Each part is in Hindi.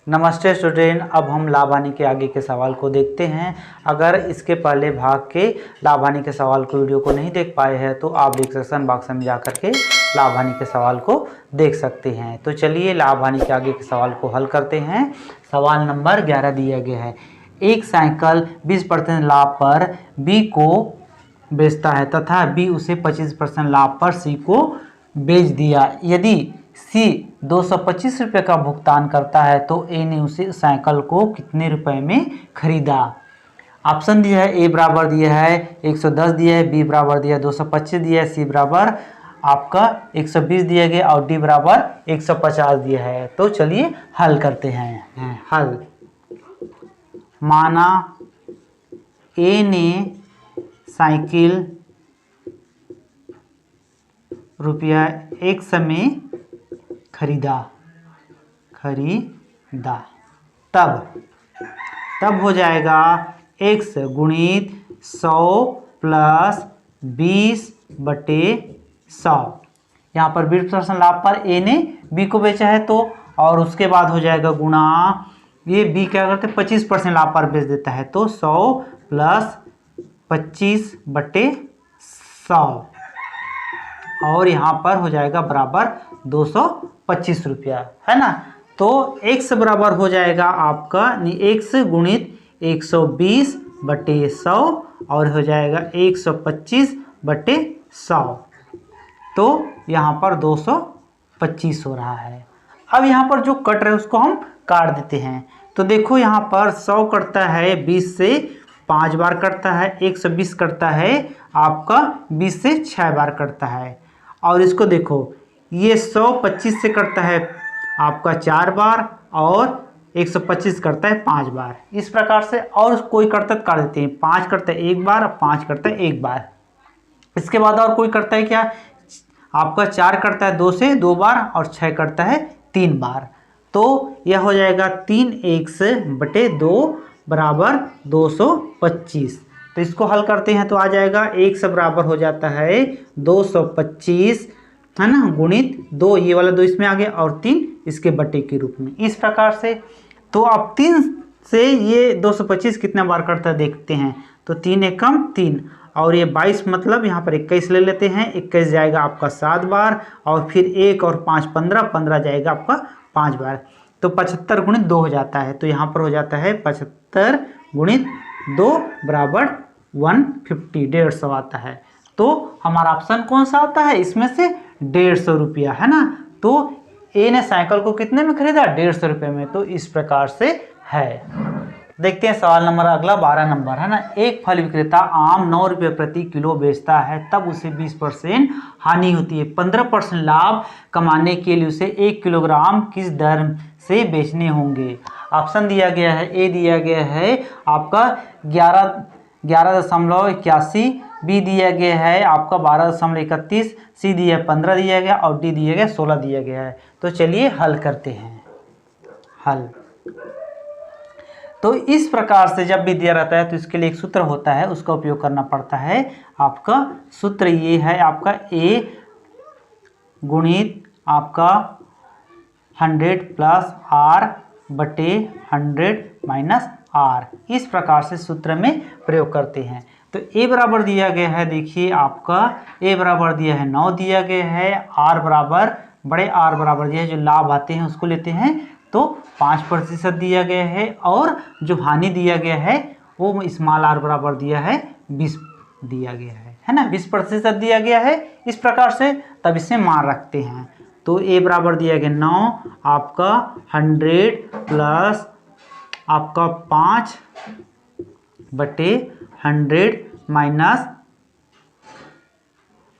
नमस्ते स्टूडेंट, अब हम लाभ हानि के आगे के सवाल को देखते हैं। अगर इसके पहले भाग के लाभ हानि के सवाल को वीडियो को नहीं देख पाए हैं तो आप डिस्क्रिप्शन बॉक्स में जाकर के लाभ हानि के सवाल को देख सकते हैं। तो चलिए लाभ हानि के आगे के सवाल को हल करते हैं। सवाल नंबर 11 दिया गया है, एक साइकिल 20% लाभ पर बी को बेचता है तथा बी उसे 25% लाभ पर सी को बेच दिया। यदि सी 225 रुपये का भुगतान करता है तो ए ने उसे साइकिल को कितने रुपए में खरीदा। ऑप्शन दिया है, ए बराबर दिया है 110 दिया है, बी बराबर दिया है 225 दिया है, सी बराबर आपका 120 दिया गया और डी बराबर 150 दिया है। तो चलिए हल करते हैं। हल, माना ए ने साइकिल रुपया 100 में खरीदा, तब हो जाएगा x गुणित 100 प्लस 20/100। यहाँ पर 20% लाभ पर ए ने बी को बेचा है तो, और उसके बाद हो जाएगा गुणा, ये बी क्या करते हैं 25% लाभ पर बेच देता है तो 100 प्लस 25/100 और यहाँ पर हो जाएगा बराबर 225 रुपया, है ना। तो x बराबर हो जाएगा आपका x गुणित 120/100 और हो जाएगा 125/100। तो यहाँ पर 225 हो रहा है। अब यहाँ पर जो कट रहा है उसको हम काट देते हैं। तो देखो यहाँ पर 100 कटता है 20 से 5 बार कटता है, 120 कटता है आपका 20 से 6 बार कटता है। और इसको देखो, ये 125 से कटता है आपका 4 बार और 125 करता है 5 बार। इस प्रकार से, और कोई करता है काट देते हैं, 5 करता है 1 बार और 5 करता है 1 बार। इसके बाद और कोई करता है क्या, आपका 4 करता है 2 से 2 बार और 6 करता है 3 बार। तो यह हो जाएगा 3x/2 बराबर 225। तो इसको हल करते हैं तो आ जाएगा x बराबर हो जाता है 225, है ना, गुणित 2, ये वाला 2 इसमें आ गया और 3 इसके बटे के रूप में। इस प्रकार से तो अब 3 से ये 225 कितना बार करता है देखते हैं। तो 3 एकम 3 और ये 22, मतलब यहाँ पर 21 ले लेते हैं, 21 जाएगा आपका 7 बार और फिर 1 और 5 15, 15 जाएगा आपका 5 बार। तो 75 गुणित 2 हो जाता है। तो यहाँ पर हो जाता है 75 गुणित 2 बराबर 150, 150 आता है। तो हमारा ऑप्शन कौन सा आता है इसमें से, 150 रुपया, है ना। तो ए ने साइकिल को कितने में खरीदा, 150 रुपये में। तो इस प्रकार से है। देखते हैं सवाल नंबर अगला 12 नंबर, है ना। एक फल विक्रेता आम 9 रुपये प्रति किलो बेचता है तब उसे 20% हानि होती है। 15% लाभ कमाने के लिए उसे 1 किलोग्राम किस दर से बेचने होंगे। ऑप्शन दिया गया है, ए दिया गया है आपका 11.81, बी दिया गया है आपका 12.31, सी दिया 15 दिया गया और डी दिया गया 16 दिया गया है। तो चलिए हल करते हैं। हल, तो इस प्रकार से जब भी दिया रहता है तो इसके लिए एक सूत्र होता है, उसका उपयोग करना पड़ता है। आपका सूत्र ये है आपका ए गुणित आपका 100 प्लस आर बटे 100 माइनस आर। इस प्रकार से सूत्र में प्रयोग करते हैं। तो ए बराबर दिया गया है, देखिए आपका ए बराबर दिया है 9 दिया गया है, आर बराबर बड़े आर बराबर दिया है, जो लाभ आते हैं उसको लेते हैं तो 5% दिया गया है और जो हानि दिया गया है वो स्मॉल आर बराबर दिया है 20 दिया गया है ना, 20% दिया गया है। इस प्रकार से तब इसे मान रखते हैं। तो ए बराबर दिया गया 9 आपका 100 प्लस आपका 5/100 माइनस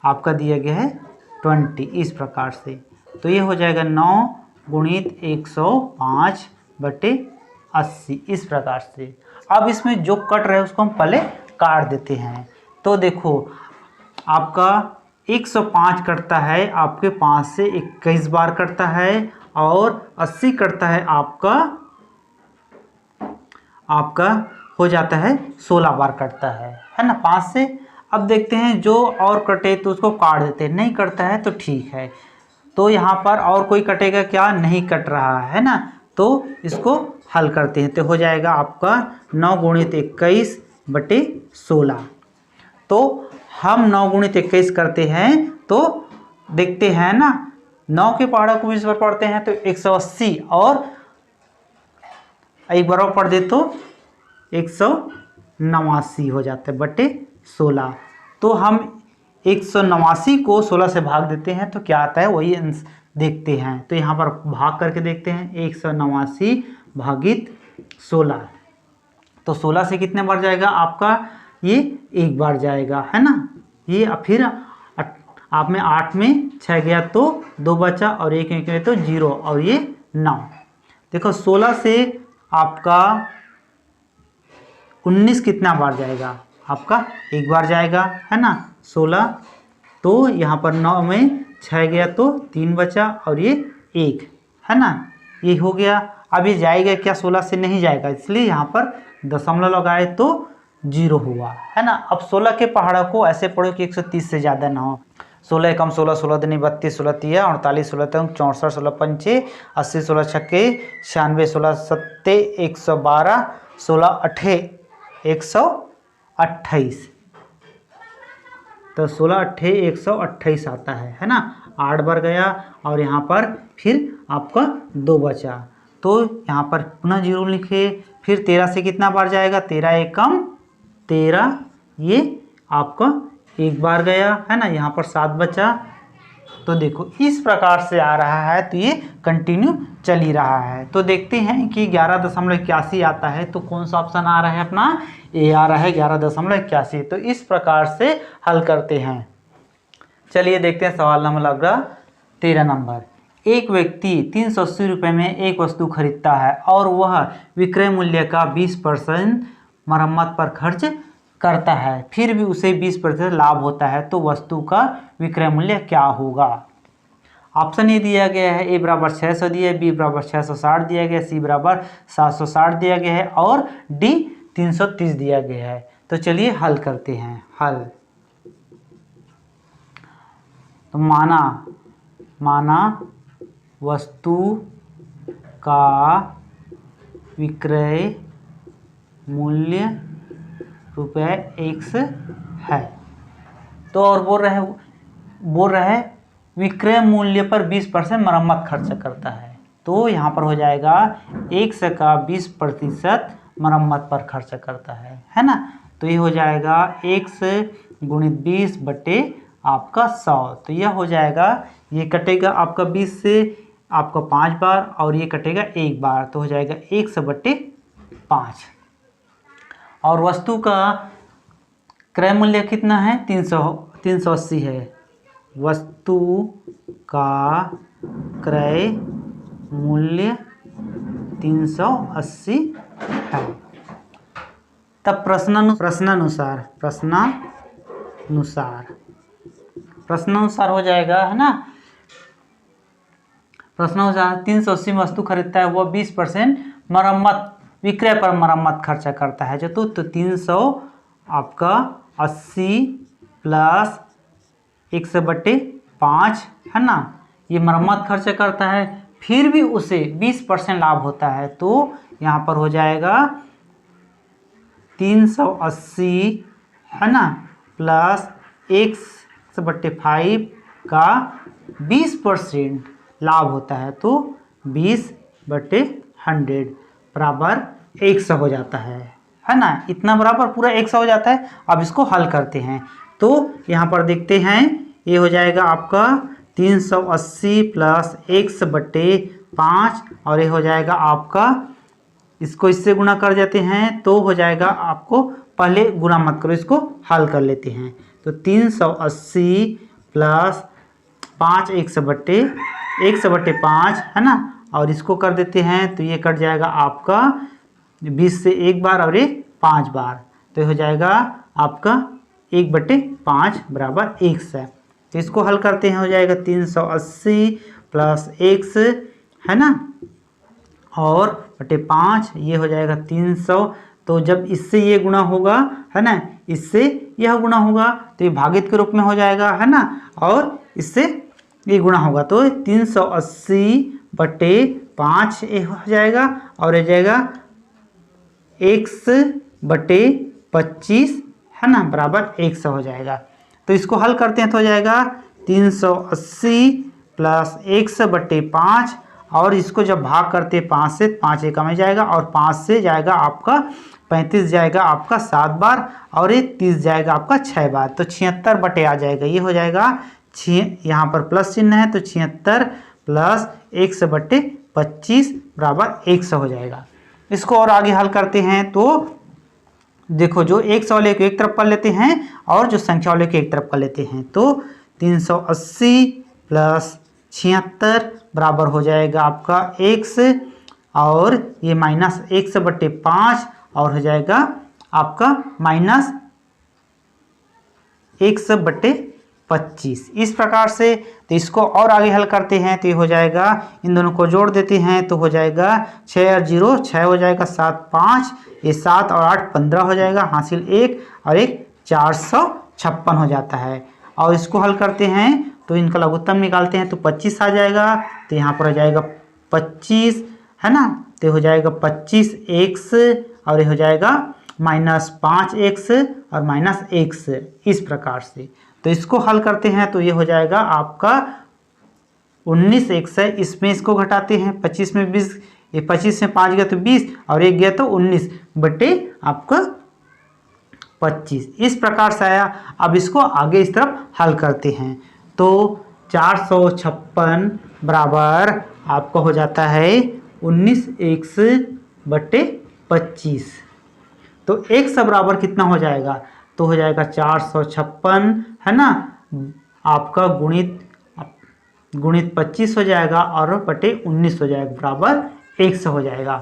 आपका दिया गया है 20, इस प्रकार से। तो ये हो जाएगा 9 गुणित 105/80, इस प्रकार से। अब इसमें जो कट रहा है उसको हम पहले काट देते हैं। तो देखो आपका 105 कटता है आपके 5 से 21 बार कटता है और 80 कटता है आपका हो जाता है 16 बार कटता है ना 5 से। अब देखते हैं जो और कटे तो उसको काट देते हैं, नहीं कटता है तो ठीक है। तो यहाँ पर और कोई कटेगा क्या, नहीं कट रहा है ना, तो तो इसको हल करते हैं तो हो जाएगा आपका 9 गुणित 21 बटे 16। तो हम 9 गुणित 21 करते हैं तो देखते हैं ना, 9 के पहाड़ों को 20 बार पढ़ते हैं तो 180 और एक बार और पढ़ दे तो 189 हो जाता है बटे 16। तो हम 189 को 16 से भाग देते हैं तो क्या आता है वही देखते हैं। तो यहाँ पर भाग करके देखते हैं 189 भागित 16। तो 16 से कितने बार जाएगा आपका, ये एक बार जाएगा है ना। ये फिर आप में 8 में 6 गया तो 2 बचा और 1 में तो 0 और ये 9। देखो 16 से आपका 19 कितना बार जाएगा, आपका एक बार जाएगा है ना 16। तो यहाँ पर 9 में 6 गया तो 3 बचा और ये 1 है ना, ये हो गया। अब ये जाएगा क्या, 16 से नहीं जाएगा, इसलिए यहाँ पर दशमलव लगाए तो 0 हुआ है ना। अब 16 के पहाड़ों को ऐसे पढ़ो कि 130 से ज़्यादा ना हो। 16 कम 16, 16 दूनी 32, 16 तिया 48, 16 तक 64, 16 पंचे 80, 16 छक्के 96, 16 सत्ते 112, 16 अठे 128। तो 16 अट्ठे 128 आता है ना। 8 बार गया और यहाँ पर फिर आपका 2 बचा तो यहाँ पर पुनः 0 लिखे। फिर 13 से कितना बार जाएगा, 13 एकम 13, ये आपका एक बार गया है ना। यहाँ पर 7 बचा। तो देखो इस प्रकार से आ रहा है तो ये कंटिन्यू चल ही रहा है। तो देखते हैं कि 11.81 आता है तो कौन सा ऑप्शन आ रहा है अपना, ये आ रहा है 11.81। तो इस प्रकार से हल करते हैं। चलिए देखते हैं सवाल नंबर लग रहा 13 नंबर। एक व्यक्ति 380 रुपये में एक वस्तु खरीदता है और वह विक्रय मूल्य का 20% मरम्मत पर खर्च करता है, फिर भी उसे 20% लाभ होता है, तो वस्तु का विक्रय मूल्य क्या होगा। ऑप्शन ए दिया गया है, ए बराबर 600 दिया है, बी बराबर 660 दिया गया है, सी बराबर 760 दिया गया है और डी 330 दिया गया है। तो चलिए हल करते हैं। हल तो माना वस्तु का विक्रय मूल्य ₹X है। तो और बोल रहे हैं विक्रय मूल्य पर 20% मरम्मत खर्च करता है। तो यहाँ पर हो जाएगा X का 20% मरम्मत पर खर्च करता है ना। तो ये हो जाएगा X गुणित 20 बटे आपका 100। तो यह हो जाएगा, ये कटेगा आपका 20 से आपका 5 बार और ये कटेगा 1 बार, तो हो जाएगा 1 बटे 5। और वस्तु का क्रय मूल्य कितना है, 380 है। वस्तु का क्रय मूल्य 380 है। तब प्रश्नानुसार हो जाएगा है ना। प्रश्नानुसार 380 वस्तु खरीदता है, वह 20% विक्रय पर मरम्मत खर्चा करता है। तो 300 आपका 80 प्लस 1 बटे 5 है ना, ये मरम्मत खर्च करता है, फिर भी उसे 20% लाभ होता है। तो यहाँ पर हो जाएगा 380 है ना प्लस 1 बटे 5 का 20% लाभ होता है, तो 20 बटे 100 बराबर 100 हो जाता है ना। इतना बराबर पूरा 100 हो जाता है। अब इसको हल करते हैं। तो यहाँ पर देखते हैं, ये हो जाएगा आपका 380 प्लस 1 बटे 5 और ये हो जाएगा आपका, इसको इससे गुणा कर देते हैं तो हो जाएगा आपको, पहले गुणा मत करो, इसको हल कर लेते हैं। तो 380 प्लस 5 1 बटे 5 है ना, और इसको कर देते हैं तो ये कट जाएगा आपका 20 से 1 बार और ये 5 बार, तो हो जाएगा आपका 1 बटे 5 बराबर 100। तो इसको हल करते हैं, हो जाएगा 380 प्लस 1 है ना और बटे 5, ये हो जाएगा 300। तो जब इससे ये गुणा होगा है ना, इससे यह गुणा होगा तो ये भागित के रूप में हो जाएगा है ना, और इससे ये गुणा होगा तो 380 बटे 5 हो जाएगा और हो जाएगा x/25 है ना बराबर 100 हो जाएगा। तो इसको हल करते हैं तो हो जाएगा 380 प्लस 100/5 और इसको जब भाग करते हैं 5 से, 5 एक कम जाएगा और 5 से जाएगा आपका 35 जाएगा आपका 7 बार और ये 30 जाएगा आपका 6 बार। तो 76 बटे आ जाएगा, ये हो जाएगा यहाँ पर प्लस चिन्ह है तो 76 प्लस 100/25 बराबर 100 हो जाएगा। इसको और आगे हल करते हैं तो देखो जो 100 वाले को एक तरफ कर लेते हैं और जो संख्या वाले को एक तरफ कर लेते हैं। तो 380 प्लस 76 बराबर हो जाएगा आपका x और ये माइनस 100/5 और हो जाएगा आपका माइनस 100/25। इस प्रकार से तो इसको और आगे हल करते हैं तो ये हो जाएगा, इन दोनों को जोड़ देते हैं तो हो जाएगा 6 और 0 6 हो जाएगा 7 5, ये 7 और 8 15 हो जाएगा, हासिल 1 और 1 456 हो जाता है। और इसको हल करते हैं तो इनका लघुत्तम निकालते हैं तो 25 आ जाएगा, तो यहाँ पर हो जाएगा 25 है ना, तो हो जाएगा 25x और ये हो जाएगा -5x और -x इस प्रकार से। तो इसको हल करते हैं तो ये हो जाएगा आपका 19x है, इसमें इसको घटाते हैं 25 में 20, ये 25 में 5 गया तो 20 और 1 गया तो 19 बटे आपका 25 इस प्रकार से आया। अब इसको आगे इस तरफ हल करते हैं तो 456 बराबर आपका हो जाता है 19x/25। तो x बराबर कितना हो जाएगा, तो हो जाएगा 456 है ना आपका गुणित 25 हो जाएगा और बटे 19 हो जाएगा बराबर 100 हो जाएगा।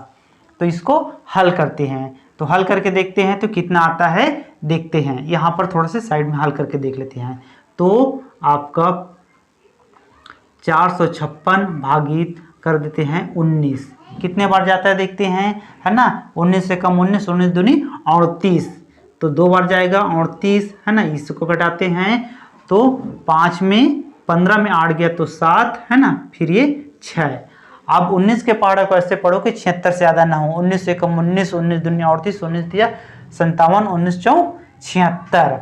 तो इसको हल करते हैं तो हल करके देखते हैं तो कितना आता है देखते हैं। यहाँ पर थोड़ा सा साइड में हल करके देख लेते हैं तो आपका 456 भागित कर देते हैं 19, कितने बार जाता है देखते हैं है ना, 19 से कम 19, 19 दूनी 38 तो 2 बार जाएगा 38 है ना, इसको घटाते हैं तो 5 में 15 में 8 गया तो 7 है ना, फिर ये 6। अब 19 के पहाड़ा को ऐसे पढ़ो कि 76 से ज़्यादा ना हो, 19 से कम 19, 19 दूनी 38, 19 दिया 57, 19 चौं 76,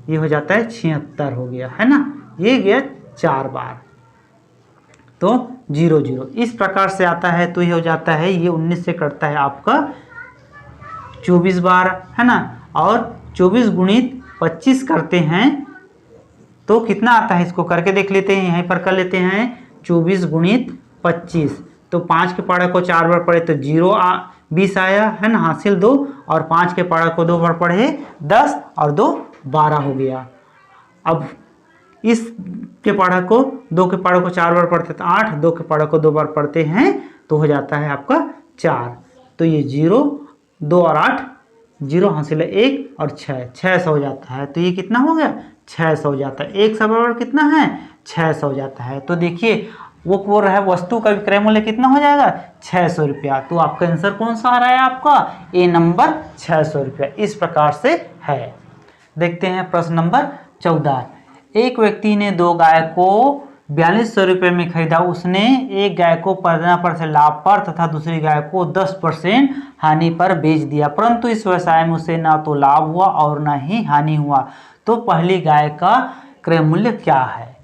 ये हो जाता है 76 हो गया है ना, ये गया 4 बार तो 0 0 इस प्रकार से आता है। तो ये हो जाता है ये 19 से कटता है आपका 24 बार है ना, और 24 गुणित 25 करते हैं तो कितना आता है इसको करके देख लेते हैं, यहीं पर कर लेते हैं 24 गुणित 25 तो 5 के पहाड़ा को 4 बार पढ़े तो 20 आया है ना, हासिल 2 और 5 के पहाड़ा को 2 बार पढ़े 10 और 2 12 हो गया। अब इस के पहाड़ा को 2 के पहाड़ा को 4 बार पढ़ते तो 8, 2 के पहाड़ा को 2 बार पढ़ते हैं तो हो जाता है आपका 4। तो ये 0 2 और 8 0 हासिल है 1 और 600 हो जाता है। तो ये कितना हो गया 600 हो जाता है, 1 बराबर कितना है 600 हो जाता है। तो देखिए वो बोल रहा है वस्तु का विक्रय मूल्य कितना हो जाएगा 600 रुपया। तो आपका आंसर कौन सा आ रहा है आपका ए नंबर 600 रुपया इस प्रकार से है। देखते हैं प्रश्न नंबर 14। एक व्यक्ति ने 2 गाय को 4200 रुपये में खरीदा। उसने एक गाय को 15% लाभ पर तथा दूसरी गाय को 10% हानि पर बेच दिया, परंतु इस व्यवसाय में उसे ना तो लाभ हुआ और ना ही हानि हुआ। तो पहली गाय का क्रय मूल्य क्या है।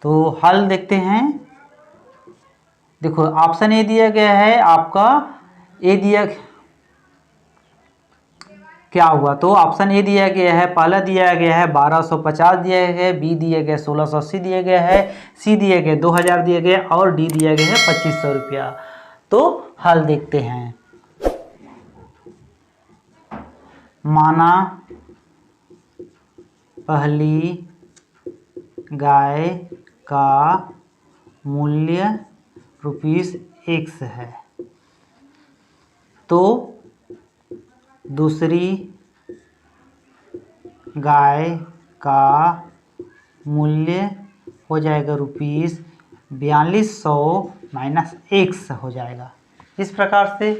तो हल देखते हैं। देखो ऑप्शन ए दिया गया है आपका, ए दिया क्या हुआ, तो ऑप्शन ए दिया गया है, पहला दिया गया है 1250 दिया गया है, बी दिया गया 1680 दिया गया है, सी दिया गया 2000 दिया गया और डी दिया गया है 2500 रुपया। तो हल देखते हैं। माना पहली गाय का मूल्य ₹X है तो दूसरी गाय का मूल्य हो जाएगा ₹4200 -X हो जाएगा इस प्रकार से।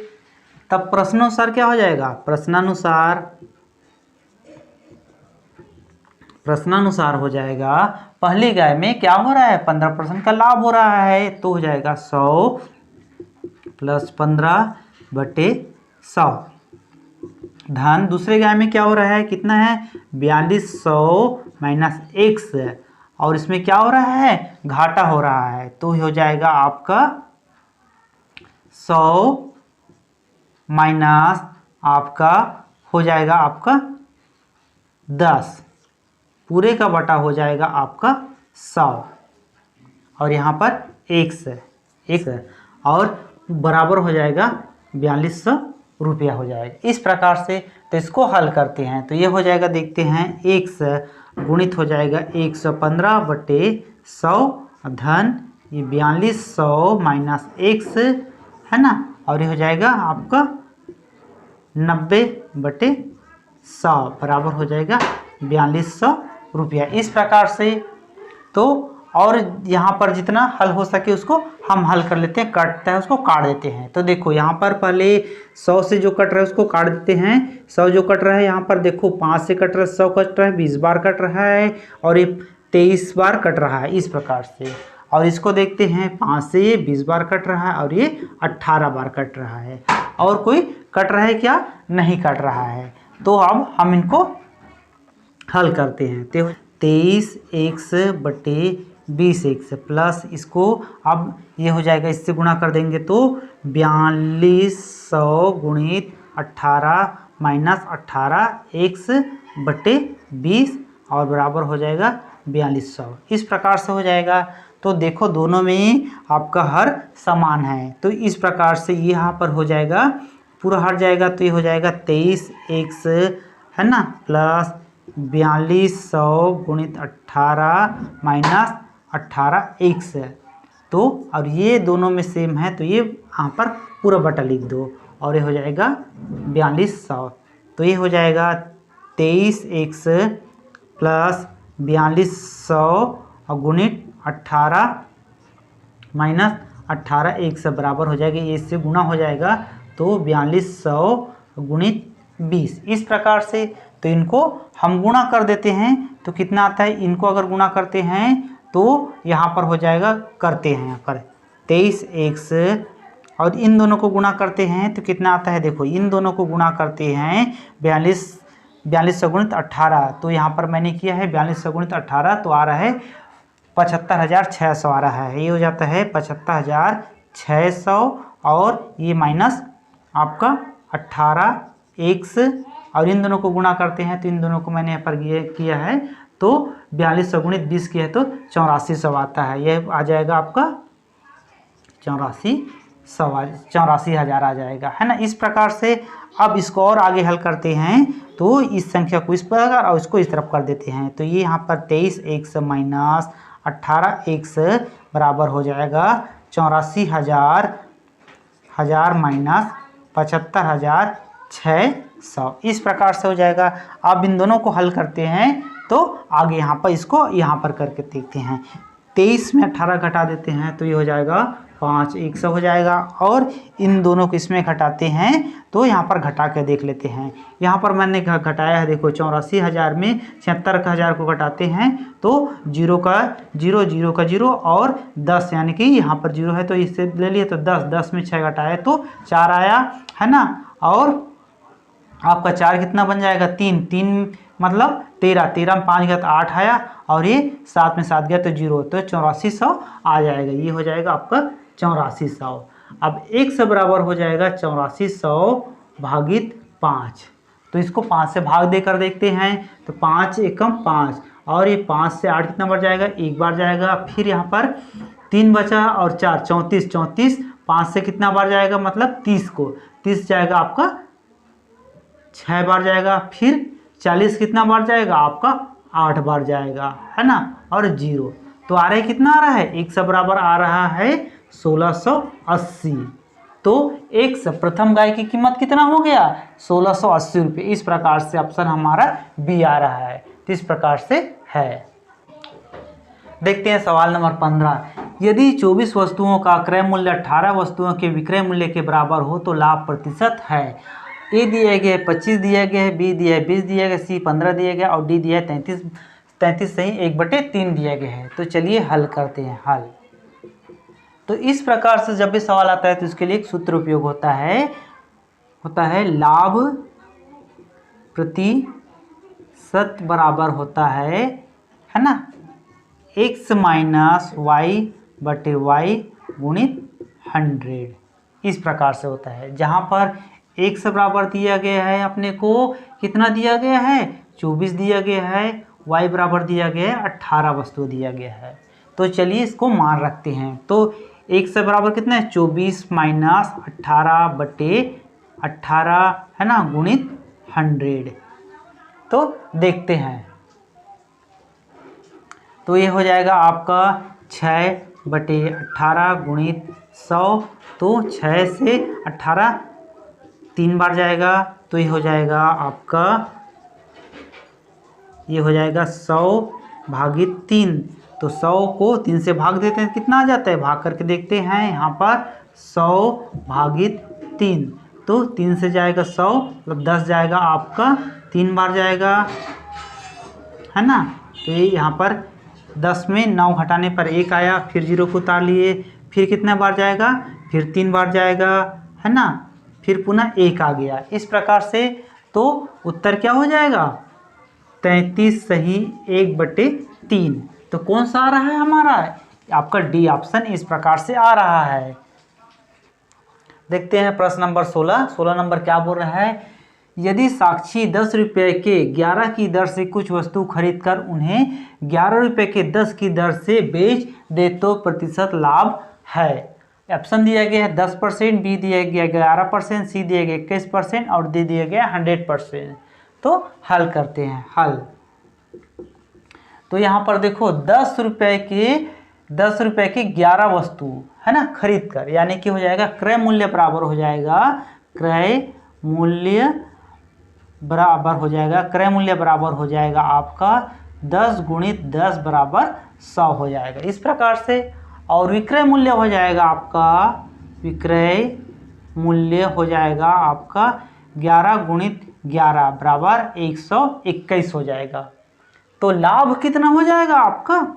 तब प्रश्नानुसार क्या हो जाएगा, प्रश्नानुसार प्रश्नानुसार हो जाएगा पहली गाय में क्या हो रहा है 15% का लाभ हो रहा है, तो हो जाएगा 100 प्लस 15/100 धन दूसरे गाय में क्या हो रहा है कितना है 4200 माइनस x और इसमें क्या हो रहा है घाटा हो रहा है, तो हो जाएगा आपका 100 माइनस आपका हो जाएगा आपका 10 पूरे का बटा हो जाएगा आपका 100 और यहाँ पर x और बराबर हो जाएगा 4200 रुपया हो जाएगा। इस प्रकार से तो इसको हल करते हैं तो ये हो जाएगा देखते हैं x गुणित हो जाएगा 115/100 धन ये 4200 माइनस x है ना और ये हो जाएगा आपका 90/100 बराबर हो जाएगा 4200 रुपया। इस प्रकार से तो और यहाँ पर जितना हल हो सके उसको हम हल कर लेते हैं, कटता है उसको काट देते हैं। तो देखो यहाँ पर पहले 100 से जो कट रहा है उसको काट देते हैं। 100 जो कट रहा है यहाँ पर देखो 5 से कट रहा है, 100 कट रहा है, 20 बार कट रहा है और ये 23 बार कट रहा है इस प्रकार से। और इसको देखते हैं 5 से ये 20 बार कट रहा है और ये 18 बार कट रहा है और कोई कट रहा है क्या नहीं कट रहा है। तो अब हम इनको हल करते हैं। तो 23x/20x प्लस इसको अब ये हो जाएगा इससे गुणा कर देंगे तो 4200 गुणित 18 माइनस 18x/20 और बराबर हो जाएगा 4200। इस प्रकार से हो जाएगा। तो देखो दोनों में आपका हर समान है तो इस प्रकार से ये यहाँ पर हो जाएगा पूरा हट जाएगा तो ये हो जाएगा 23x है ना प्लस 4200 गुणित 18 माइनस 18x। तो और ये दोनों में सेम है तो ये यहाँ पर पूरा बटा लिख दो और ये हो जाएगा 4200। तो ये हो जाएगा 23x प्लस 4200 और गुणित 18 माइनस 18x बराबर हो जाएगा ये इससे गुणा हो जाएगा तो 4200 गुणित 20। इस प्रकार से तो इनको हम गुणा कर देते हैं तो कितना आता है, इनको अगर गुणा करते हैं तो यहाँ पर हो जाएगा करते हैं यहाँ पर 23x और इन दोनों को गुणा करते हैं तो कितना आता है, देखो इन दोनों को गुणा करते हैं 4200 गुणित 18 तो यहाँ पर मैंने किया है 4200 गुणित 18 तो आ रहा है 75600 आ रहा है। ये हो जाता है 75600 और ये माइनस आपका 18x और इन दोनों को गुणा करते हैं तो इन दोनों को मैंने यहाँ पर किया है तो 4200 गुणित 20 किया है तो 8400 आता है। यह आ जाएगा आपका 84,000 आ जाएगा है ना। इस प्रकार से अब इसको और आगे हल करते हैं तो इस संख्या को इस प्रकार और इसको इस तरफ कर देते हैं तो ये यहाँ पर 23x माइनस 18x बराबर हो जाएगा 84,000 माइनस 75,600। इस प्रकार से हो जाएगा। अब इन दोनों को हल करते हैं तो आगे यहाँ पर इसको यहाँ पर करके देखते हैं। 23 में 18 घटा देते हैं तो ये हो जाएगा 5x हो जाएगा और इन दोनों को इसमें घटाते हैं तो यहाँ पर घटा के देख लेते हैं। यहाँ पर मैंने घटाया है देखो 84,000 में 76,000 को घटाते हैं तो 0 का 0 और 10 यानी कि यहाँ पर 0 है तो इससे ले लिए तो 10 में 6 घटाया तो 4 आया है ना। और आपका 4 कितना बन जाएगा 3 मतलब 13 में 5 गया तो 8 आया और ये 7 में 7 गया तो 0 तो 8400 आ जाएगा। ये हो जाएगा आपका 8400। अब x बराबर हो जाएगा 8400 भागित 5 तो इसको 5 से भाग देकर देखते हैं तो 5 एकम 5 और ये 5 से 8 कितना बार जाएगा, एक बार जाएगा। फिर यहाँ पर 3 बचा और 4 34 5 से कितना बार जाएगा मतलब 30 को 30 जाएगा आपका 6 बार जाएगा। फिर 40 कितना बार जाएगा आपका 8 बार जाएगा है ना। और 0 तो आ रहा है कितना आ रहा है x बराबर आ रहा है 1680। तो x प्रथम गाय की कीमत कितना हो गया 1680 रुपये। इस प्रकार से ऑप्शन हमारा बी आ रहा है। तो इस प्रकार से है। देखते हैं सवाल नंबर 15। यदि 24 वस्तुओं का क्रय मूल्य 18 वस्तुओं के विक्रय मूल्य के बराबर हो तो लाभ प्रतिशत है। ए दिया गया है 25 दिया गया है, बी दिया है 20 दिया गया, सी 15 दिया गया और डी दिया है 33 सही 1/3 दिया गया है। तो चलिए हल करते हैं। हल तो इस प्रकार से जब भी सवाल आता है तो इसके लिए एक सूत्र उपयोग होता है लाभ प्रतिशत बराबर होता है ना, x माइनस वाई बटे वाई गुणित 100। इस प्रकार से होता है, जहाँ पर x बराबर दिया गया है अपने को, कितना दिया गया है 24 दिया गया है, y बराबर दिया गया है 18 वस्तु दिया गया है। तो चलिए इसको मान रखते हैं। तो x बराबर कितना है 24 माइनस 18 बटे 18 है ना, गुणित 100। तो देखते हैं, तो ये हो जाएगा आपका 6/18 गुणित 100। तो 6 से 18 3 बार जाएगा, तो ये हो जाएगा आपका, ये हो जाएगा 100 भागित 3। तो 100 को 3 से भाग देते हैं, कितना आ जाता है, भाग करके देखते हैं। यहाँ पर 100 भागित 3, तो 3 से जाएगा 100, मतलब 10 जाएगा आपका, 3 बार जाएगा है ना। तो ये यहाँ पर 10 में 9 घटाने पर 1 आया, फिर 0 को उतार लिए, फिर कितना बार जाएगा, फिर 3 बार जाएगा है ना, फिर पुनः 1 आ गया। इस प्रकार से तो उत्तर क्या हो जाएगा 33 सही 1/3। तो कौन सा आ रहा है हमारा, आपका डी ऑप्शन इस प्रकार से आ रहा है। देखते हैं प्रश्न नंबर 16 नंबर क्या बोल रहा है, यदि साक्षी 10 रुपये के 11 की दर से कुछ वस्तु खरीदकर उन्हें 11 रुपये के 10 की दर से बेच दे तो प्रतिशत लाभ है। ऑप्शन दिया गया है 10%, बी दिया गया 11%, सी दिया गया 21% और डी दिया गया 100%। तो हल करते हैं। हल तो यहाँ पर देखो 10 रुपये के 11 वस्तु है ना खरीद कर, यानी कि हो जाएगा क्रय मूल्य बराबर हो जाएगा, क्रय मूल्य बराबर हो जाएगा आपका 10 गुणित 10 बराबर 100 हो जाएगा इस प्रकार से। और विक्रय मूल्य हो जाएगा आपका 11 गुणित 11 बराबर 121 हो जाएगा। तो लाभ कितना हो जाएगा आपका,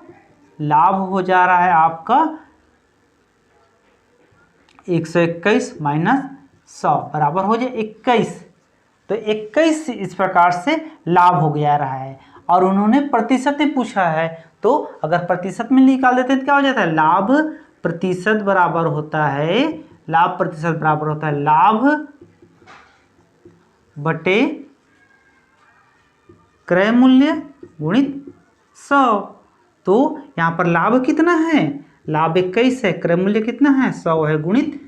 लाभ हो जा रहा है आपका 121 माइनस 100 बराबर हो जाए 21। तो 21 इस प्रकार से लाभ हो गया रहा है। और उन्होंने प्रतिशत में पूछा है, तो अगर प्रतिशत में निकाल देते हैं तो क्या हो जाता है, लाभ प्रतिशत बराबर होता है लाभ बटे क्रय मूल्य गुणित 100। तो यहाँ पर लाभ कितना है, लाभ 21 है, क्रय मूल्य कितना है 100 है, गुणित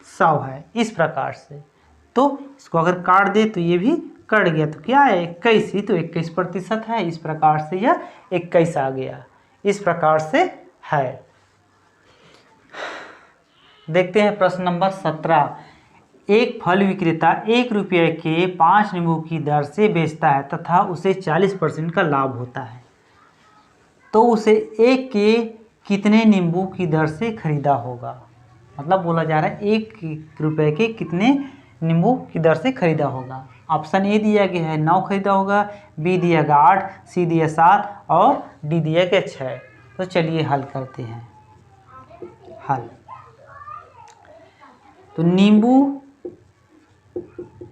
100 है इस प्रकार से। तो इसको अगर काट दे तो ये भी कट गया, तो क्या है 21 ही, तो 21% है। इस प्रकार से यह 21 आ गया, इस प्रकार से है। देखते हैं प्रश्न नंबर 17। एक फल विक्रेता 1 रुपये के 5 नींबू की दर से बेचता है तथा उसे 40% का लाभ होता है, तो उसे 1 के कितने नींबू की दर से खरीदा होगा। मतलब बोला जा रहा है 1 रुपये के कितने नींबू की दर से खरीदा होगा। ऑप्शन ए दिया गया है 9 खरीदा होगा, बी दिया गया 8, सी दिया 7 और डी दिया गया 6। तो चलिए हल करते हैं। हल तो नींबू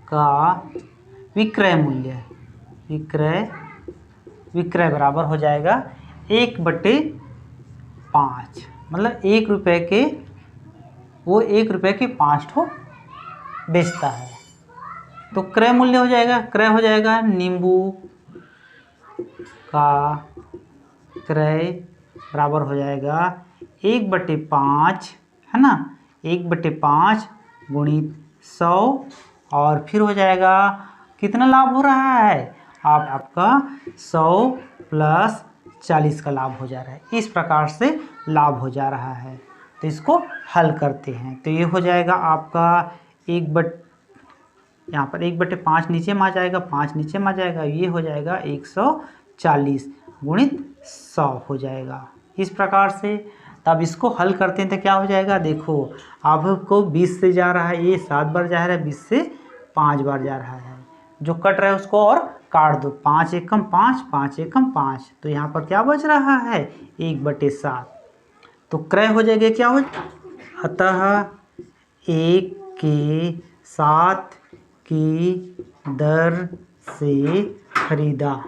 का विक्रय मूल्य विक्रय बराबर हो जाएगा 1/5, मतलब 1 रुपये के, वो 1 रुपये के 5 ठो बेचता है। तो क्रय मूल्य हो जाएगा नींबू का क्रय बराबर हो जाएगा 1/5 है ना, 1/5 गुणित 100 और फिर हो जाएगा कितना लाभ हो रहा है, आपका 100 प्लस 40 का लाभ हो जा रहा है। इस प्रकार से लाभ हो जा रहा है। तो इसको हल करते हैं। तो ये हो जाएगा आपका यहाँ पर 1/5 नीचे में आ जाएगा, 5 नीचे में आ जाएगा, ये हो जाएगा 140 गुणित 100 हो जाएगा इस प्रकार से। तब इसको हल करते हैं तो क्या हो जाएगा, देखो आपको 20 से जा रहा है, ये 7 बार जा रहा है, 20 से 5 बार जा रहा है, जो कट रहा है उसको और काट दो, 5 एकम 5, 5 एकम 5, तो यहाँ पर क्या बच रहा है 1/7। तो क्रय हो जाएगा क्या हो, अतः 1 के 7 की दर से खरीदा,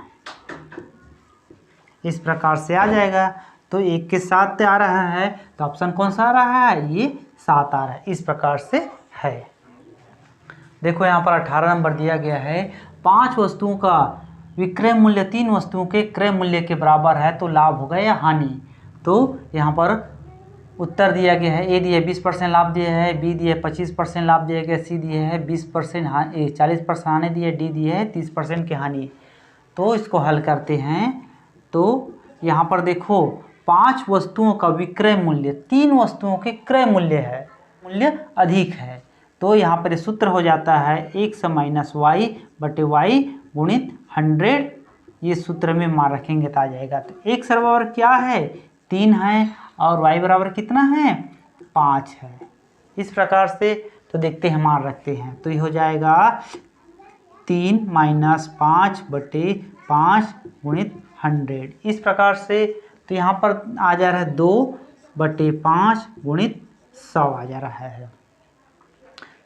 इस प्रकार से आ जाएगा। तो 1 के 7 आ रहा है, तो ऑप्शन कौन सा आ रहा है, ये 7 आ रहा है, इस प्रकार से है। देखो यहाँ पर 18 नंबर दिया गया है, 5 वस्तुओं का विक्रय मूल्य 3 वस्तुओं के क्रय मूल्य के बराबर है, तो लाभ होगा या हानि। तो यहाँ पर उत्तर दिया गया है, ए दिया 20% लाभ दिया है, बी दिया 25% लाभ दिया गया, सी दिया है 20% 40% हानि दी है, डी दिया है 30% की हानि। तो इसको हल करते हैं। तो यहाँ पर देखो 5 वस्तुओं का विक्रय मूल्य 3 वस्तुओं के क्रय मूल्य है, मूल्य अधिक है, तो यहाँ पर सूत्र हो जाता है 1 - y बटे y गुणित 100, ये सूत्र में मान रखेंगे तो आ जाएगा। तो x बराबर क्या है 3 है और y बराबर कितना है 5 है, इस प्रकार से। तो देखते हैं मान रखते हैं, तो ये हो जाएगा 3 - 5 बटे 5 गुणित 100, इस प्रकार से। तो यहाँ पर आ जा रहा है 2/5 गुणित 100 आ जा रहा है।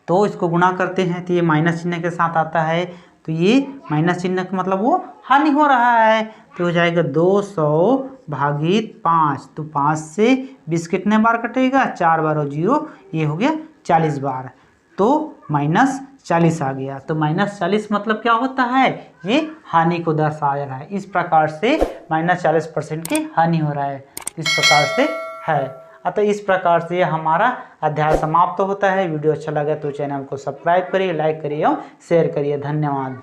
तो इसको गुणा करते हैं तो ये माइनस चिन्ह के साथ आता है, तो ये माइनस चिन्ह का मतलब वो हानि हो रहा है, तो हो जाएगा 200/5। तो 5 से 20 कितने बार कटेगा, 4 बार और 0, ये हो गया 40 बार, तो -40 आ गया। तो -40 मतलब क्या होता है, ये हानि को दर्शा रहा है, इस प्रकार से -40% की हानि हो रहा है, इस प्रकार से है। अतः इस प्रकार से हमारा अध्याय समाप्त होता है। वीडियो अच्छा लगा तो चैनल को सब्सक्राइब करिए, लाइक करिए और शेयर करिए। धन्यवाद।